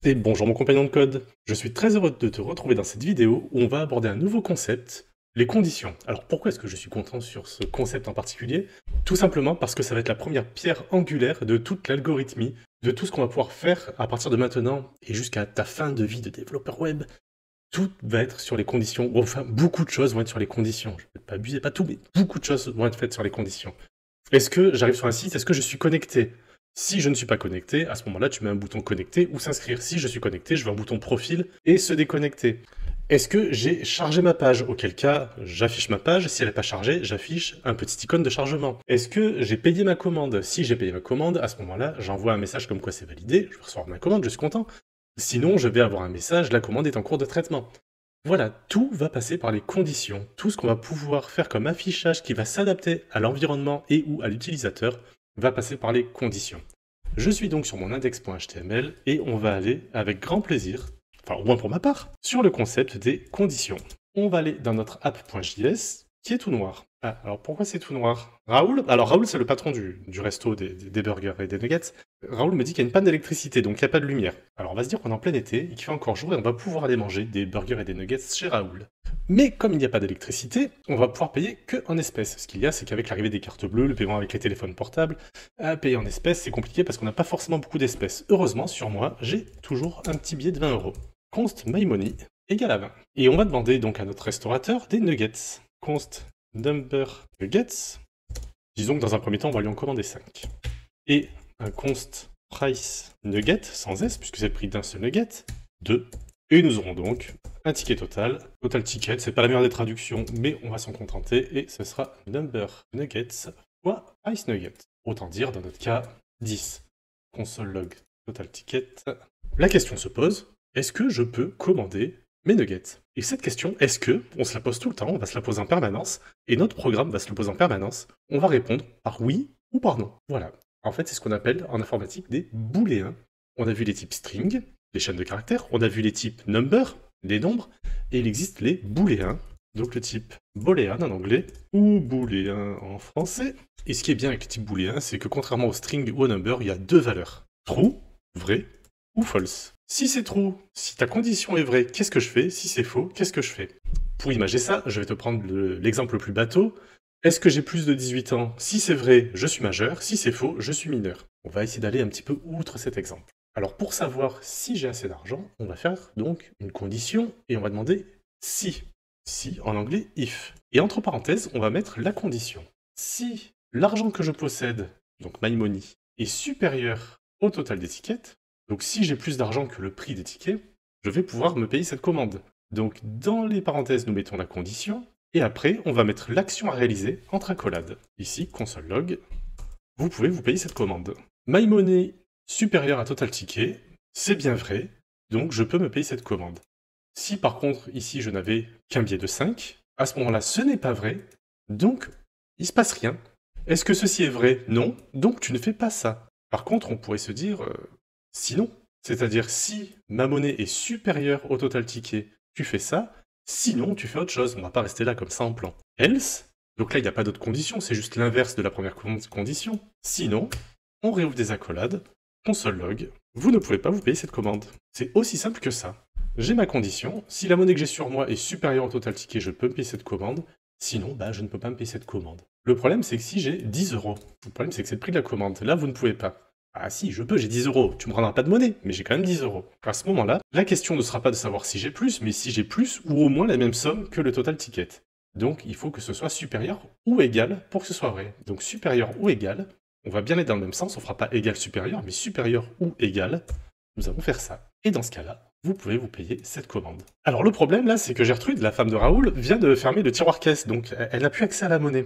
Et bonjour mon compagnon de code, je suis très heureux de te retrouver dans cette vidéo où on va aborder un nouveau concept, les conditions. Alors pourquoi est-ce que je suis content sur ce concept en particulier? Tout simplement parce que ça va être la première pierre angulaire de toute l'algorithmie, de tout ce qu'on va pouvoir faire à partir de maintenant et jusqu'à ta fin de vie de développeur web. Tout va être sur les conditions, ou enfin beaucoup de choses vont être sur les conditions. Je ne vais pas abuser, pas tout, mais beaucoup de choses vont être faites sur les conditions. Est-ce que j'arrive sur un site? Est-ce que je suis connecté? Si je ne suis pas connecté, à ce moment-là, tu mets un bouton connecter ou s'inscrire. Si je suis connecté, je veux un bouton profil et se déconnecter. Est-ce que j'ai chargé ma page? Auquel cas, j'affiche ma page. Si elle n'est pas chargée, j'affiche un petit icône de chargement. Est-ce que j'ai payé ma commande? Si j'ai payé ma commande, à ce moment-là, j'envoie un message comme quoi c'est validé. Je vais recevoir ma commande, je suis content. Sinon, je vais avoir un message, la commande est en cours de traitement. Voilà, tout va passer par les conditions. Tout ce qu'on va pouvoir faire comme affichage qui va s'adapter à l'environnement et ou à l'utilisateur va passer par les conditions. Je suis donc sur mon index.html et on va aller avec grand plaisir, enfin au moins pour ma part, sur le concept des conditions. On va aller dans notre app.js qui est tout noir. Ah, alors pourquoi c'est tout noir? Raoul? Alors Raoul c'est le patron du resto des burgers et des nuggets. Raoul me dit qu'il y a une panne d'électricité, donc il n'y a pas de lumière. Alors on va se dire qu'on est en plein été et qu'il fait encore jour et on va pouvoir aller manger des burgers et des nuggets chez Raoul. Mais comme il n'y a pas d'électricité, on va pouvoir payer que en espèces. Ce qu'il y a, c'est qu'avec l'arrivée des cartes bleues, le paiement avec les téléphones portables, payer en espèces, c'est compliqué parce qu'on n'a pas forcément beaucoup d'espèces. Heureusement, sur moi, j'ai toujours un petit billet de 20 euros. Const mymoney égale à 20. Et on va demander donc à notre restaurateur des nuggets. Const number nuggets. Disons que dans un premier temps, on va lui en commander 5. Et un const price nugget, sans S, puisque c'est le prix d'un seul nugget, 2. Et nous aurons donc un ticket total. Total ticket, c'est pas la meilleure des traductions, mais on va s'en contenter, et ce sera number nuggets fois price nugget. Autant dire, dans notre cas, 10. Console log total ticket. La question se pose, est-ce que je peux commander mes nuggets? Et cette question, est-ce que, on se la pose tout le temps, on va se la poser en permanence, et notre programme va se la poser en permanence, on va répondre par oui ou par non. Voilà. En fait, c'est ce qu'on appelle en informatique des booléens. On a vu les types string, les chaînes de caractères, on a vu les types number, les nombres, et il existe les booléens, donc le type boolean en anglais, ou booléen en français. Et ce qui est bien avec le type booléen, c'est que contrairement au string ou au number, il y a deux valeurs. True, vrai, ou false. Si c'est true, si ta condition est vraie, qu'est-ce que je fais? Si c'est faux, qu'est-ce que je fais? Pour imager ça, je vais te prendre l'exemple le plus bateau. Est-ce que j'ai plus de 18 ans? Si c'est vrai, je suis majeur. Si c'est faux, je suis mineur. On va essayer d'aller un petit peu outre cet exemple. Alors pour savoir si j'ai assez d'argent, on va faire donc une condition et on va demander si. Si en anglais if. Et entre parenthèses, on va mettre la condition. Si l'argent que je possède, donc my money, est supérieur au total des tickets, donc si j'ai plus d'argent que le prix des tickets, je vais pouvoir me payer cette commande. Donc dans les parenthèses, nous mettons la condition. Et après, on va mettre l'action à réaliser entre accolades. Ici, console log, vous pouvez vous payer cette commande. My money supérieur à total ticket, c'est bien vrai, donc je peux me payer cette commande. Si par contre, ici, je n'avais qu'un billet de 5, à ce moment-là, ce n'est pas vrai, donc il se passe rien. Est-ce que ceci est vrai? Non, donc tu ne fais pas ça. Par contre, on pourrait se dire, sinon, c'est-à-dire si ma monnaie est supérieure au total ticket, tu fais ça, sinon, tu fais autre chose, on va pas rester là comme ça en plan. Else, donc là il n'y a pas d'autre condition, c'est juste l'inverse de la première condition. Sinon, on réouvre des accolades, console log, vous ne pouvez pas vous payer cette commande. C'est aussi simple que ça. J'ai ma condition, si la monnaie que j'ai sur moi est supérieure au total ticket, je peux me payer cette commande, sinon, bah je ne peux pas me payer cette commande. Le problème c'est que si j'ai 10 euros, le problème c'est que c'est le prix de la commande, là vous ne pouvez pas. Ah si, je peux, j'ai 10 euros. Tu me rendras pas de monnaie, mais j'ai quand même 10 euros. À ce moment-là, la question ne sera pas de savoir si j'ai plus, mais si j'ai plus ou au moins la même somme que le total ticket. Donc il faut que ce soit supérieur ou égal pour que ce soit vrai. Donc supérieur ou égal, on va bien aller dans le même sens, on fera pas égal supérieur, mais supérieur ou égal, nous allons faire ça. Et dans ce cas-là, vous pouvez vous payer cette commande. Alors le problème là, c'est que Gertrude, la femme de Raoul, vient de fermer le tiroir caisse, donc elle n'a plus accès à la monnaie.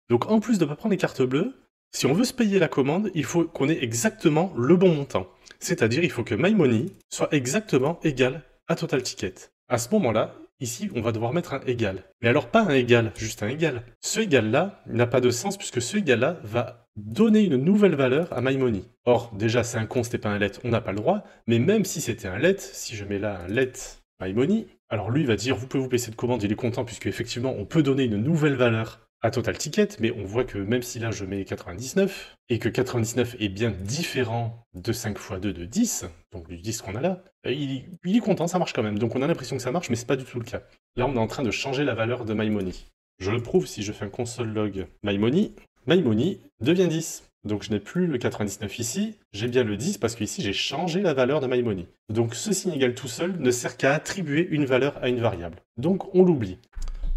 Donc en plus de ne pas prendre les cartes bleues, si on veut se payer la commande, il faut qu'on ait exactement le bon montant. C'est-à-dire, il faut que my money soit exactement égal à total ticket. À ce moment-là, ici, on va devoir mettre un égal. Mais alors pas un égal, juste un égal. Ce égal-là n'a pas de sens puisque ce égal-là va donner une nouvelle valeur à my money. Or, déjà, c'est un const et pas un let, on n'a pas le droit. Mais même si c'était un let, si je mets là un let my money, alors lui va dire, vous pouvez vous payer cette commande, il est content puisque effectivement, on peut donner une nouvelle valeur à total ticket, mais on voit que même si là je mets 99, et que 99 est bien différent de 5 x 2 de 10, donc du 10 qu'on a là, il est content, ça marche quand même. Donc on a l'impression que ça marche, mais c'est pas du tout le cas. Là on est en train de changer la valeur de mymoney. Je le prouve si je fais un console log mymoney, mymoney devient 10. Donc je n'ai plus le 99 ici, j'ai bien le 10 parce qu'ici j'ai changé la valeur de mymoney. Donc ce signe égal tout seul ne sert qu'à attribuer une valeur à une variable. Donc on l'oublie.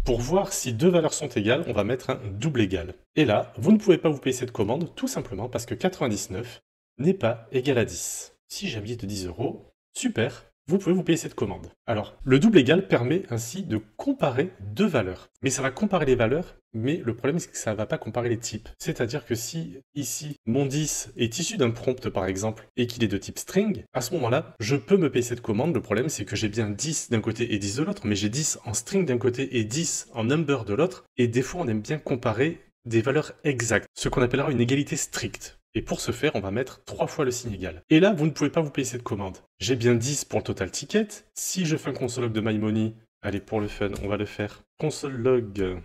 Pour voir si deux valeurs sont égales, on va mettre un double égal. Et là, vous ne pouvez pas vous payer cette commande, tout simplement parce que 99 n'est pas égal à 10. Si j'ai un billet de 10 €, super, vous pouvez vous payer cette commande. Alors, le double égal permet ainsi de comparer deux valeurs. Mais ça va comparer les valeurs, mais le problème c'est que ça ne va pas comparer les types. C'est-à-dire que si, ici, mon 10 est issu d'un prompt par exemple, et qu'il est de type string, à ce moment-là, je peux me payer cette commande. Le problème c'est que j'ai bien 10 d'un côté et 10 de l'autre, mais j'ai 10 en string d'un côté et 10 en number de l'autre, et des fois on aime bien comparer des valeurs exactes, ce qu'on appellera une égalité stricte. Et pour ce faire, on va mettre 3 fois le signe égal. Et là, vous ne pouvez pas vous payer cette commande. J'ai bien 10 pour le total ticket. Si je fais un console log de mymoney, allez, pour le fun, on va le faire. Console log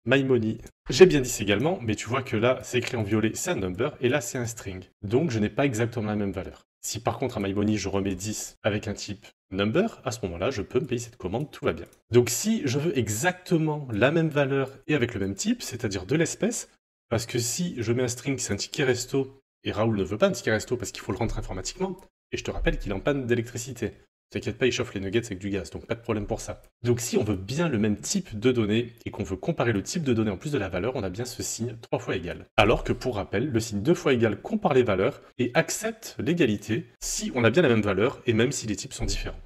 mymoney. J'ai bien 10 également, mais tu vois que là, c'est écrit en violet, c'est un number, et là, c'est un string. Donc, je n'ai pas exactement la même valeur. Si par contre, à mymoney, je remets 10 avec un type number, à ce moment-là, je peux me payer cette commande, tout va bien. Donc, si je veux exactement la même valeur et avec le même type, c'est-à-dire de l'espèce, parce que si je mets un string, c'est un ticket resto, et Raoul ne veut pas un ticket resto parce qu'il faut le rentrer informatiquement, et je te rappelle qu'il est en panne d'électricité. T'inquiète pas, il chauffe les nuggets avec du gaz, donc pas de problème pour ça. Donc si on veut bien le même type de données, et qu'on veut comparer le type de données en plus de la valeur, on a bien ce signe 3 fois égal. Alors que pour rappel, le signe 2 fois égal compare les valeurs, et accepte l'égalité si on a bien la même valeur, et même si les types sont différents.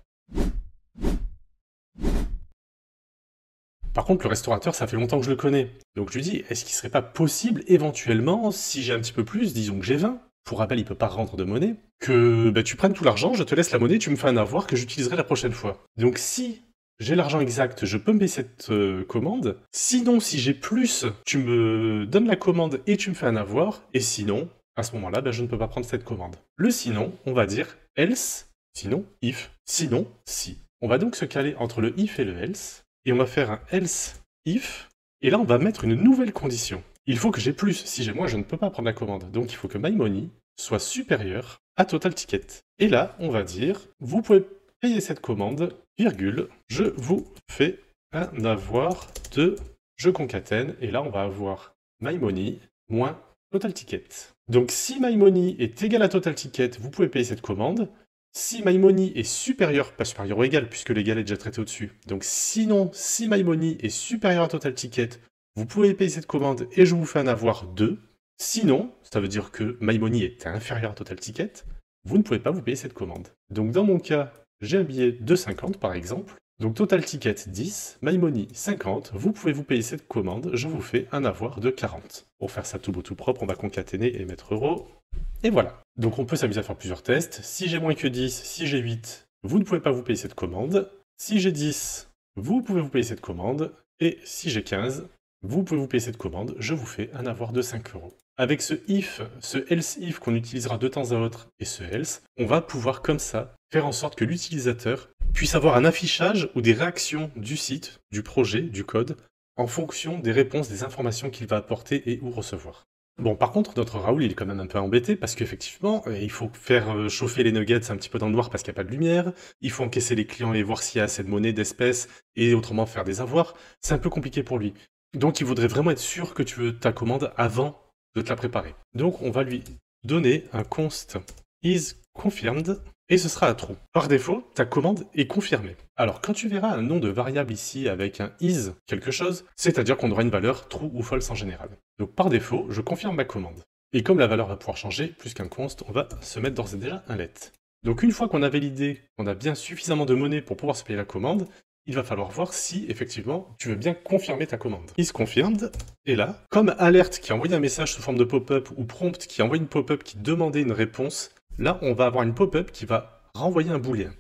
Par contre, le restaurateur, ça fait longtemps que je le connais. Donc je lui dis, est-ce qu'il serait pas possible, éventuellement, si j'ai un petit peu plus, disons que j'ai 20, pour rappel, il peut pas rendre de monnaie, que tu prennes tout l'argent, je te laisse la monnaie, tu me fais un avoir que j'utiliserai la prochaine fois. Donc si j'ai l'argent exact, je peux me payer cette commande. Sinon, si j'ai plus, tu me donnes la commande et tu me fais un avoir. Et sinon, à ce moment-là, je ne peux pas prendre cette commande. Le sinon, on va dire else, sinon if, sinon si. On va donc se caler entre le if et le else. Et on va faire un else if, et là on va mettre une nouvelle condition. Il faut que j'ai plus, si j'ai moins je ne peux pas prendre la commande, donc il faut que mymoney soit supérieur à total ticket. Et là on va dire, vous pouvez payer cette commande, virgule, je vous fais un avoir de, je concatène, et là on va avoir mymoney moins total ticket. Donc si mymoney est égal à total ticket, vous pouvez payer cette commande. Si mymoney est supérieur, pas supérieur ou égal, puisque l'égal est déjà traité au-dessus. Donc sinon, si mymoney est supérieur à total ticket, vous pouvez payer cette commande et je vous fais un avoir 2. Sinon, ça veut dire que mymoney est inférieur à total ticket, vous ne pouvez pas vous payer cette commande. Donc dans mon cas, j'ai un billet de 50 par exemple. Donc total ticket 10, mymoney 50, vous pouvez vous payer cette commande, je vous fais un avoir de 40. Pour faire ça tout beau tout propre, on va concaténer et mettre euro. Et voilà. Donc on peut s'amuser à faire plusieurs tests. Si j'ai moins que 10, si j'ai 8, vous ne pouvez pas vous payer cette commande. Si j'ai 10, vous pouvez vous payer cette commande. Et si j'ai 15, vous pouvez vous payer cette commande. Je vous fais un avoir de 5 €. Avec ce if, ce else if qu'on utilisera de temps à autre, et ce else, on va pouvoir comme ça faire en sorte que l'utilisateur puisse avoir un affichage ou des réactions du site, du projet, du code, en fonction des réponses, des informations qu'il va apporter et ou recevoir. Bon, par contre, notre Raoul, il est quand même un peu embêté parce qu'effectivement, il faut faire chauffer les nuggets un petit peu dans le noir parce qu'il n'y a pas de lumière, il faut encaisser les clients et voir s'il y a assez de monnaie, d'espèces, et autrement faire des avoirs. C'est un peu compliqué pour lui. Donc, il voudrait vraiment être sûr que tu veux ta commande avant de te la préparer. Donc, on va lui donner un const is confirmed, et ce sera un true. Par défaut, ta commande est confirmée. Alors, quand tu verras un nom de variable ici avec un is quelque chose, c'est-à-dire qu'on aura une valeur true ou false en général. Donc, par défaut, je confirme ma commande. Et comme la valeur va pouvoir changer, plus qu'un const, on va se mettre d'ores et déjà un let. Donc, une fois qu'on a validé, qu'on a bien suffisamment de monnaie pour pouvoir se payer la commande, il va falloir voir si, effectivement, tu veux bien confirmer ta commande. Is confirmed, et là, comme alert qui a envoyé un message sous forme de pop-up ou prompt qui envoie une pop-up qui demandait une réponse, là, on va avoir une pop-up qui va renvoyer un booléen.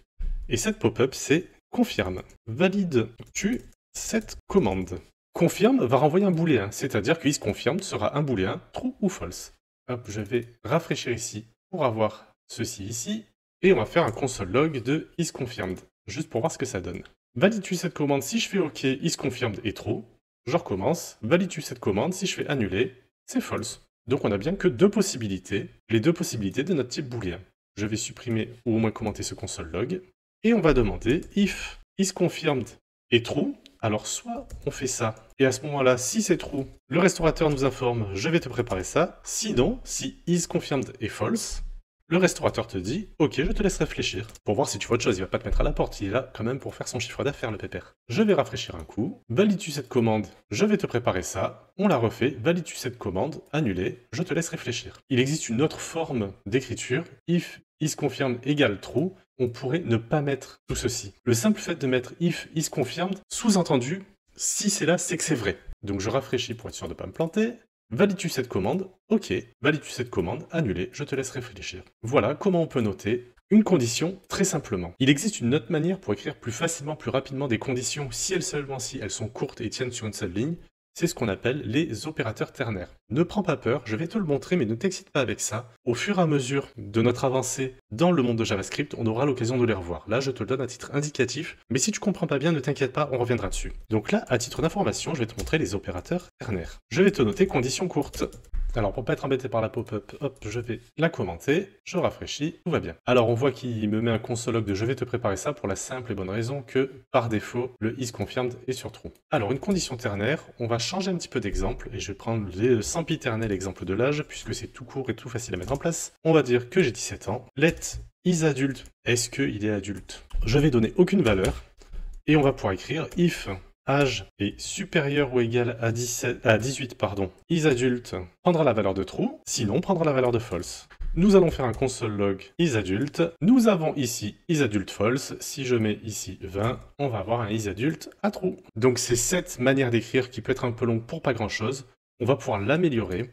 Et cette pop-up, c'est confirme. Valides-tu cette commande? Confirme va renvoyer un booléen, c'est-à-dire que is confirmed sera un booléen true ou false. Hop, je vais rafraîchir ici pour avoir ceci ici, et on va faire un console log de is confirmed, juste pour voir ce que ça donne. Valides-tu cette commande? Si je fais OK, is confirmed est true, je recommence, valides-tu cette commande? Si je fais annuler, c'est false. Donc on a bien que deux possibilités, les deux possibilités de notre type booléen. Je vais supprimer ou au moins commenter ce console log, et on va demander if isConfirmed est true. Alors soit on fait ça, et à ce moment-là, si c'est true, le restaurateur nous informe, je vais te préparer ça. Sinon, si isConfirmed est false, le restaurateur te dit, ok, je te laisse réfléchir. Pour voir si tu vois autre chose, il va pas te mettre à la porte, il est là quand même pour faire son chiffre d'affaires, le pépère. Je vais rafraîchir un coup, valides-tu cette commande, je vais te préparer ça, on la refait, valides-tu cette commande, annuler, je te laisse réfléchir. Il existe une autre forme d'écriture, if isConfirmed égale true, on pourrait ne pas mettre tout ceci. Le simple fait de mettre if isConfirmed, sous-entendu, si c'est là, c'est que c'est vrai. Donc je rafraîchis pour être sûr de ne pas me planter. Valides-tu cette commande? Ok. Valides-tu cette commande? Annuler, je te laisse réfléchir. Voilà comment on peut noter une condition très simplement. Il existe une autre manière pour écrire plus facilement, plus rapidement des conditions, si elles seulement si elles sont courtes et tiennent sur une seule ligne. C'est ce qu'on appelle les opérateurs ternaires. Ne prends pas peur, je vais te le montrer, mais ne t'excite pas avec ça. Au fur et à mesure de notre avancée dans le monde de JavaScript, on aura l'occasion de les revoir. Là, je te le donne à titre indicatif, mais si tu comprends pas bien, ne t'inquiète pas, on reviendra dessus. Donc là, à titre d'information, je vais te montrer les opérateurs ternaires. Je vais te noter conditions courtes. Alors, pour pas être embêté par la pop-up, hop, je vais la commenter, je rafraîchis, tout va bien. Alors, on voit qu'il me met un console log de je vais te préparer ça pour la simple et bonne raison que, par défaut, le isConfirmed est sur true. Alors, une condition ternaire, on va changer un petit peu d'exemple, et je vais prendre le sempiternel exemple de l'âge, puisque c'est tout court et tout facile à mettre en place. On va dire que j'ai 17 ans, let isAdulte, est-ce qu'il est adulte? Je vais donner aucune valeur, et on va pouvoir écrire if âge est supérieur ou égal à 18, isAdulte prendra la valeur de true, sinon prendra la valeur de false. Nous allons faire un console log isAdulte. Nous avons ici isAdulte false. Si je mets ici 20, on va avoir un isAdulte à true. Donc c'est cette manière d'écrire qui peut être un peu longue pour pas grand chose. On va pouvoir l'améliorer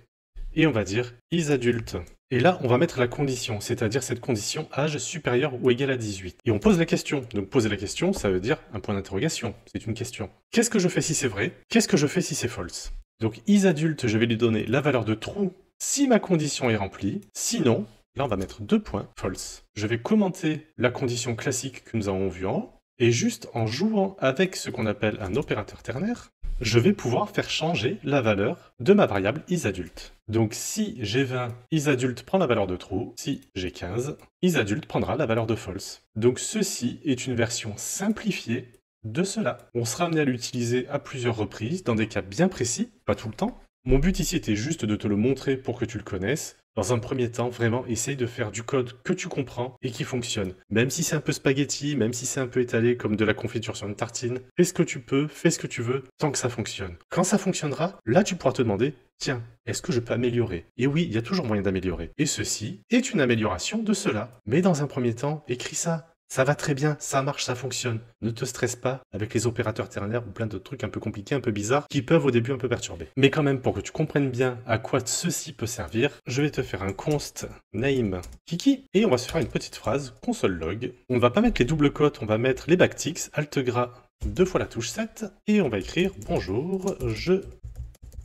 et on va dire isAdulte. Et là, on va mettre la condition, c'est-à-dire cette condition âge supérieur ou égal à 18. Et on pose la question. Donc poser la question, ça veut dire un point d'interrogation. C'est une question. Qu'est-ce que je fais si c'est vrai? Qu'est-ce que je fais si c'est false? Donc isAdulte, je vais lui donner la valeur de true si ma condition est remplie. Sinon, là on va mettre 2 points, false. Je vais commenter la condition classique que nous avons vue en haut. Et juste en jouant avec ce qu'on appelle un opérateur ternaire, je vais pouvoir faire changer la valeur de ma variable isAdulte. Donc si j'ai 20, isAdulte prend la valeur de true. Si j'ai 15, isAdulte prendra la valeur de false. Donc ceci est une version simplifiée de cela. On sera amené à l'utiliser à plusieurs reprises, dans des cas bien précis, pas tout le temps. Mon but ici était juste de te le montrer pour que tu le connaisses. Dans un premier temps, vraiment, essaye de faire du code que tu comprends et qui fonctionne. Même si c'est un peu spaghetti, même si c'est un peu étalé comme de la confiture sur une tartine, fais ce que tu peux, fais ce que tu veux, tant que ça fonctionne. Quand ça fonctionnera, là tu pourras te demander, tiens, est-ce que je peux améliorer? Et oui, il y a toujours moyen d'améliorer. Et ceci est une amélioration de cela. Mais dans un premier temps, écris ça. Ça va très bien, ça marche, ça fonctionne. Ne te stresse pas avec les opérateurs ternaires ou plein d'autres trucs un peu compliqués, un peu bizarres, qui peuvent au début un peu perturber. Mais quand même, pour que tu comprennes bien à quoi ceci peut servir, je vais te faire un const name Kiki, et on va se faire une petite phrase, console log. On ne va pas mettre les doubles quotes, on va mettre les backticks, alt gras, 2 fois la touche 7, et on va écrire bonjour, je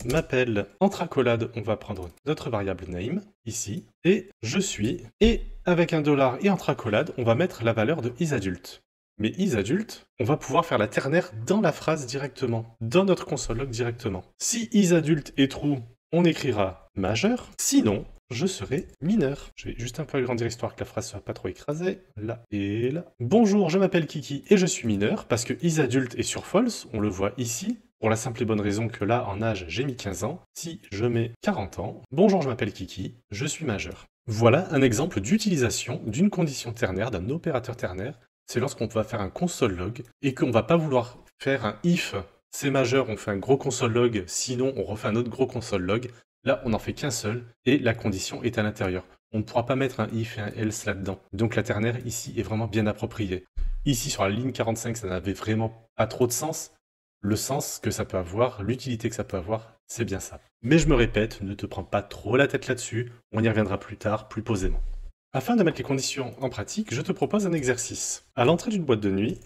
m'appelle, entre accolades, on va prendre notre variable name, ici, et je suis, et avec un dollar et entre accolades, on va mettre la valeur de isAdulte. Mais isAdulte, on va pouvoir faire la ternaire dans la phrase directement, dans notre console log directement. Si isAdulte est true, on écrira majeur, sinon, je serai mineur. Je vais juste un peu agrandir histoire que la phrase soit pas trop écrasée, là et là. Bonjour, je m'appelle Kiki et je suis mineur, parce que isAdulte est sur false, on le voit ici, pour la simple et bonne raison que là, en âge, j'ai mis 15 ans. Si je mets 40 ans, bonjour, je m'appelle Kiki, je suis majeur. Voilà un exemple d'utilisation d'une condition ternaire, d'un opérateur ternaire. C'est lorsqu'on va faire un console log et qu'on va pas vouloir faire un if, c'est majeur, on fait un gros console log, sinon on refait un autre gros console log. Là, on n'en fait qu'un seul et la condition est à l'intérieur. On ne pourra pas mettre un if et un else là-dedans. Donc la ternaire ici est vraiment bien appropriée. Ici, sur la ligne 45, ça n'avait vraiment pas trop de sens. Le sens que ça peut avoir, l'utilité que ça peut avoir, c'est bien ça. Mais je me répète, ne te prends pas trop la tête là-dessus, on y reviendra plus tard, plus posément. Afin de mettre les conditions en pratique, je te propose un exercice. À l'entrée d'une boîte de nuit,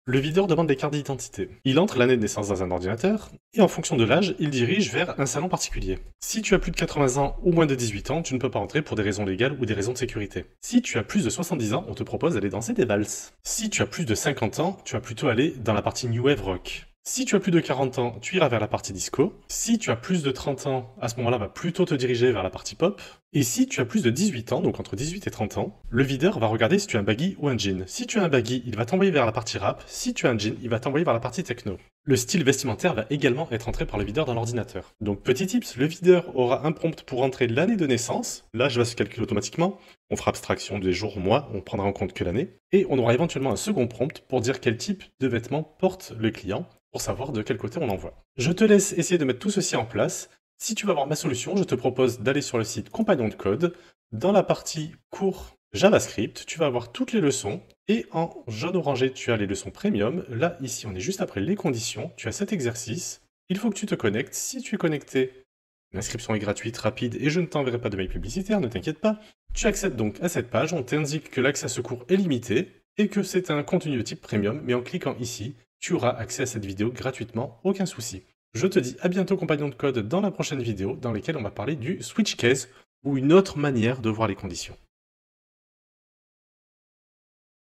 le videur demande des cartes d'identité. Il entre l'année de naissance dans un ordinateur, et en fonction de l'âge, il dirige vers un salon particulier. Si tu as plus de 80 ans ou moins de 18 ans, tu ne peux pas entrer pour des raisons légales ou des raisons de sécurité. Si tu as plus de 70 ans, on te propose d'aller danser des valses. Si tu as plus de 50 ans, tu vas plutôt aller dans la partie New Wave Rock. Si tu as plus de 40 ans, tu iras vers la partie disco. Si tu as plus de 30 ans, à ce moment-là, va plutôt te diriger vers la partie pop. Et si tu as plus de 18 ans, donc entre 18 et 30 ans, le videur va regarder si tu as un baggy ou un jean. Si tu as un baggy, il va t'envoyer vers la partie rap. Si tu as un jean, il va t'envoyer vers la partie techno. Le style vestimentaire va également être entré par le videur dans l'ordinateur. Donc petit tips, le videur aura un prompt pour entrer l'année de naissance. L'âge va se calculer automatiquement. On fera abstraction des jours, mois, on prendra en compte que l'année. Et on aura éventuellement un second prompt pour dire quel type de vêtements porte le client, pour savoir de quel côté on l'envoie. Je te laisse essayer de mettre tout ceci en place. Si tu veux avoir ma solution, je te propose d'aller sur le site Compagnon de Code. Dans la partie cours JavaScript, tu vas avoir toutes les leçons. Et en jaune orangé, tu as les leçons premium. Là, ici, on est juste après les conditions. Tu as cet exercice. Il faut que tu te connectes. Si tu es connecté, l'inscription est gratuite, rapide, et je ne t'enverrai pas de mail publicitaire, ne t'inquiète pas. Tu accèdes donc à cette page. On t'indique que l'accès à ce cours est limité et que c'est un contenu de type premium. Mais en cliquant ici, tu auras accès à cette vidéo gratuitement, aucun souci. Je te dis à bientôt compagnon de code dans la prochaine vidéo dans laquelle on va parler du switch case ou une autre manière de voir les conditions.